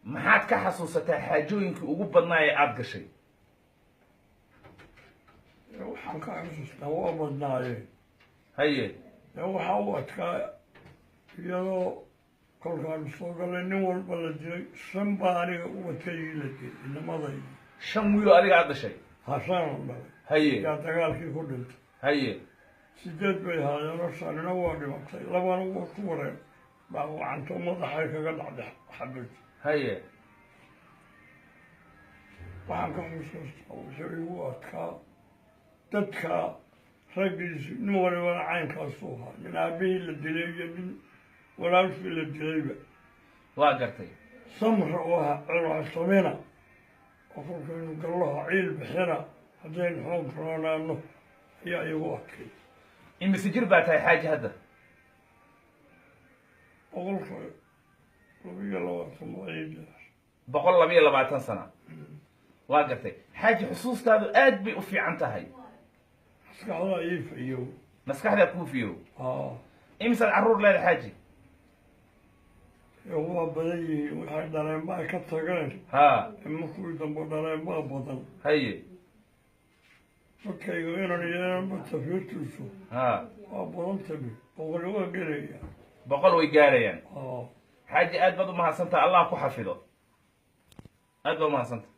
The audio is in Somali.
maxaad ka xasuusataa xaajooyinkii ugu badnaa ee aad gashay waxaan ka xasuustaa waa badnaayeen haye waxaa u adkaa iyadoo kolkaan soo galay nin walba la dilay shan baa aniga uwatayii la dilay inamadayda 5 wiil oo adiga aad dhashay hasaan dhalay haye yaa dagaalkii ku dhintay haye 8 bay haayeen oo sanina waa dhimatay labana waa ku wareen baa wacanto madaxay kaga dhacday xabad haye waxaan ka xusuustaa wuxuu igu adkaa dadka raggiisi nin walibana caynkaasuu ahaa nin aabihii la dilay iyo nin walaalkii la dilayba waa gartay samra oo ahaa colaasamina oo kolkaynu gallaha ciil bixina haddaynu xoog roonaano ayaa igu adkay imise jir baa tahay xaaji hadda 122 sano waa gartay xaaji xusuustaadu aad bay u fiican tahay maskaxda ii fiyow maskaxda kuu fiyow imisaad carruur leedahay xaaji waa badan yihiin waxay dhaleen baa ka tageen markuu dambe dhaleen baa badan haye markayga inan yeelanba tafiirtiisu waa badan tabi boqol waa gelaya 100 way gaarayaan xaaji aad baad u mahadsantahay allah ku xafido aad baad u mahadsantahay